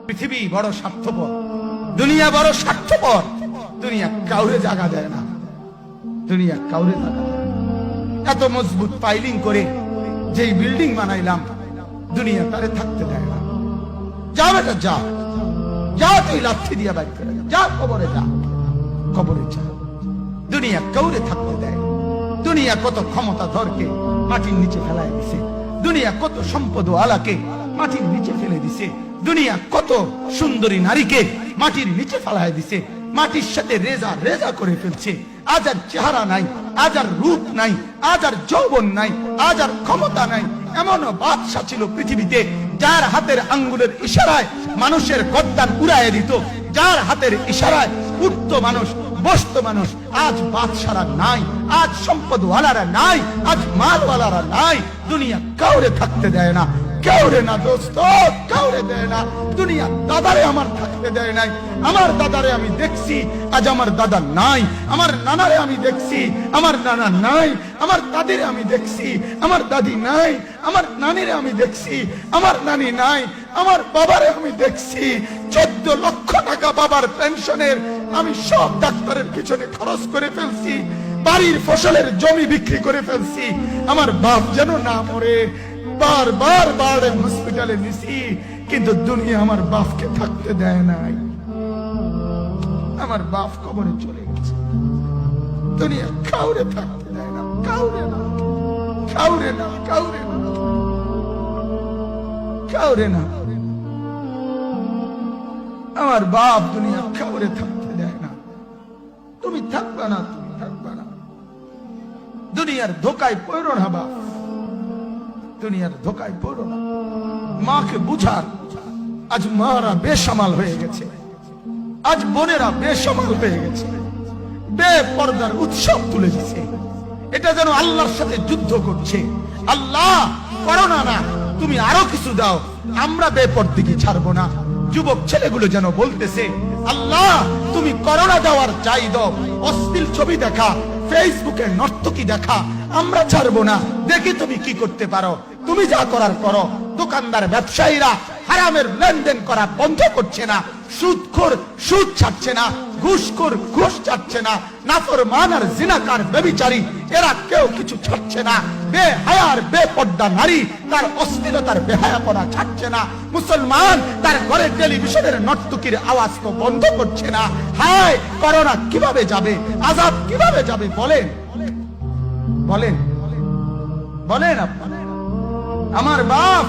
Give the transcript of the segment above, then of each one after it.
পৃথিবী বড় স্বার্থপর, দুনিয়া বড় স্বার্থপর। দুনিয়া কাউরে জায়গা দেয় না, দুনিয়া কাউরে জায়গা দেয় না। এত মজবুত পাইলিং করে যেই বিল্ডিং বানাইলাম, দুনিয়া তারে থাকতে দেয় না। যা বেটা যা, যা তুই লাথি দিয়া বাইর করে যা, কবরে যা, কবরে যা। দুনিয়া কাউরে থাকতে দেয়। দুনিয়া কত ক্ষমতা ধরকে মাটির নিচে ফেলায় দিছে, দুনিয়া কত সম্পদ আলাকে মাটির নিচে ফেলে দিছে, দুনিয়া কত সুন্দরী নারীকে মাটির নিচে ফেলায় দিছে, মাটির সাথে রেজা রেজা করে ফেলছে। আজ আর চেহারা নাই, আজ আর রূপ নাই, আজ আর যৌবন নাই, আজ আর ক্ষমতা নাই। এমন বাদশা ছিল পৃথিবীতে যার হাতের আঙ্গুলের ইশারায় মানুষের গর্দান উড়াইয়া দিত, যার হাতের ইশারায় উঠত মানুষ, বসত মানুষ। আজ বাদশারা নাই, আজ সম্পদওয়ালারা নাই, আজ মালওয়ালারা নাই। দুনিয়া কাউরে থাকতে দেয় না, কাউরে না দোস্ত, কাউরে দেয় না। দুনিয়া দাদারে আমার থাকতে দেয় নাই। আমার দাদারে আমি দেখছি, আজ আমার দাদা নাই। আমার নানারে আমি দেখছি, আমার নানা নাই। আমার দাদিরে আমি দেখছি, আমার দাদি নাই। আমার নানিরে আমি দেখছি, আমার নানি নাই। আমার বাবারে আমি দেখছি, 14 লক্ষ টাকা বাবার পেনশনের আমি সব ডাক্তারের পিছনে খরচ করে ফেলছি, বাড়ির ফসলের জমি বিক্রি করে ফেলছি। আমার বাপ যেন না মরে বারবার বারে হসপিটালে নিছি, কিন্তু দুনিয়া আমার বাপকে থাকতে দেয় নাই। আমার বাপ কবরে চলে গেছে। দুনিয়া কাউরে থাকতে দেয় না, কাউরে না, কাউরে না, কাউরে না, কাউরে না। আমার বাপ দুনিয়া কাউরে থাকতে দেয় না। তুমি থাকবা না, তুমি থাকবা না। দুনিয়ার ধোকায় পড়ো না বাপ, দুনিয়ার ধোকায় পড়ো না। মাকে বুঝার, আজ মারা বেসামাল হয়ে গেছে, আজ বোনেরা বেসামাল হয়ে গেছে, বেপরদার উৎসব তুলে দিচ্ছে। এটা যেন আল্লাহর সাথে যুদ্ধ করছে। আল্লাহ করোনা না, তুমি আরো কিছু দাও, আমরা বেপরদিকে ছাড়বো না। যুবক ছেলেগুলো যেন বলতেছে, আল্লাহ তুমি করোনা দেওয়ার চাই দাও, অশ্লীল ছবি দেখা, ফেসবুকে নর্তকী দেখা আমরা ছাড়বো না। দেখি তুমি কি করতে পারো, তুমি যা করার করো। দোকানদার ব্যবসায়ীরা হারামের লেনদেন করা বন্ধ করছে না, সুদখোর সুদ ছাড়ছে না, ঘুষখোর ঘুষ ছাড়ছে না, নাফরমান আর জিনাকার ব্যভিচারী এরা কেউ কিছু ছাড়ছে না। বেহায়ার বেপর্দা নারী তার অশ্লীলতার বেহায়াপনা ছাড়ছে না। মুসলমান তার ঘরে টেলিভিশনের নর্তকীর আওয়াজ তো বন্ধ করছে না। হায় করোনা কিভাবে যাবে, আযাব কিভাবে যাবে বলেন, বলেন, বলেন আপনারা। আমার বাপ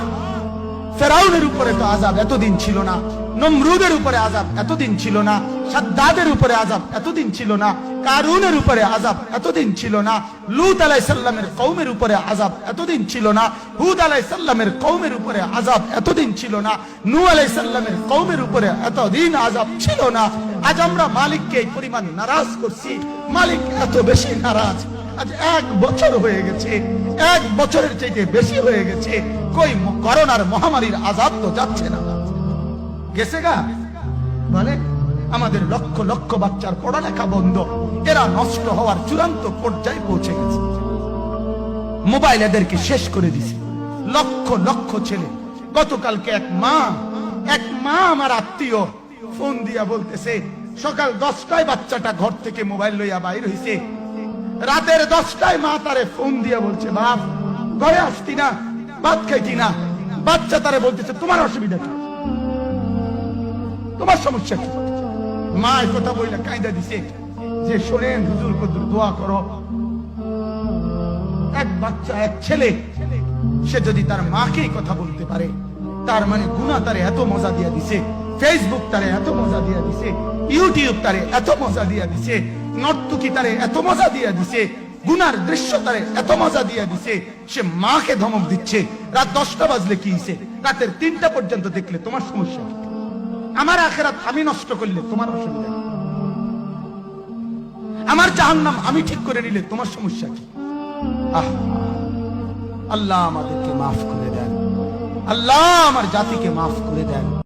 ফেরাউনের উপরে তো আযাব এতদিন ছিল না, নমরুদের উপরে আযাব এতদিন ছিল না, সাদ্দাদের উপরে আযাব এতদিন ছিল না, কারুনের উপরে আযাব এতদিন ছিল না, লূত আলাইহিস সালামের কওমের উপরে আযাব এতদিন ছিল না, হুদ আলাইহিস সালামের কওমের উপরে আযাব এতদিন ছিল না, নূহ আলাইহিস সালামের কওমের উপরে এতদিন আযাব ছিল না। আজ আমরা মালিককে এই পরিমাণ নারাজ করছি, মালিক এত বেশি নারাজ। আজ 1 বছর হয়ে গেছে, 1 বছরের চাইতে বেশি হয়ে গেছে, কই করোনার মহামারীর আযাব তো যাচ্ছে না, গেছে গা বলে। আমাদের লক্ষ লক্ষ বাচ্চার পড়ালেখা বন্ধ, এরা নষ্ট হওয়ার চূড়ান্ত পর্যায়ে পৌঁছে গেছে। মোবাইল এদেরকে শেষ করে দিছে। লক্ষ লক্ষ ছেলে। গতকালকে এক মা আমার আত্মীয় ফোন দিয়া বলতেছে, সকাল 10টায় বাচ্চাটা ঘর থেকে মোবাইল লইয়া বাইর হইছে, রাতের 10টায় মা তারে ফোন দিয়া বলছে, বাপ ঘরে আসতি না, ভাত খাইতি না। বাচ্চা তারে বলতেছে, তোমার অসুবিধা কি, তোমার সমস্যা কি? মা এই কথা বইলা কায়দা দিছে যে, শোনেন হুজুর কদ্দুর দোয়া করো। এক বাচ্চা, এক ছেলে, সে যদি তার মাকে কথা বলতে পারে, তার মানে গুনাহ তারে এত মজা দিয়া দিছে, ফেসবুক তারে এত মজা দিয়া দিছে, ইউটিউব তারে এত মজা দিয়া দিছে, নর্তকী তারে এত মজা দিয়া দিছে, গুনার দৃশ্য তারে এত মজা দিয়া দিছে, সে মাকে ধমক দিচ্ছে। রাত 10টা বাজলে কি হইছে, রাতের 3টা পর্যন্ত দেখলে তোমার সমস্যা কি? আমার আখিরাত আমি নষ্ট করলে তোমার অসুবিধা কি? আমার জাহান্নাম আমি ঠিক করে নিলে তোমার সমস্যা কি? আল্লাহ আমাদেরকে মাফ করে দেন, আল্লাহ আমার জাতিকে মাফ করে দেন।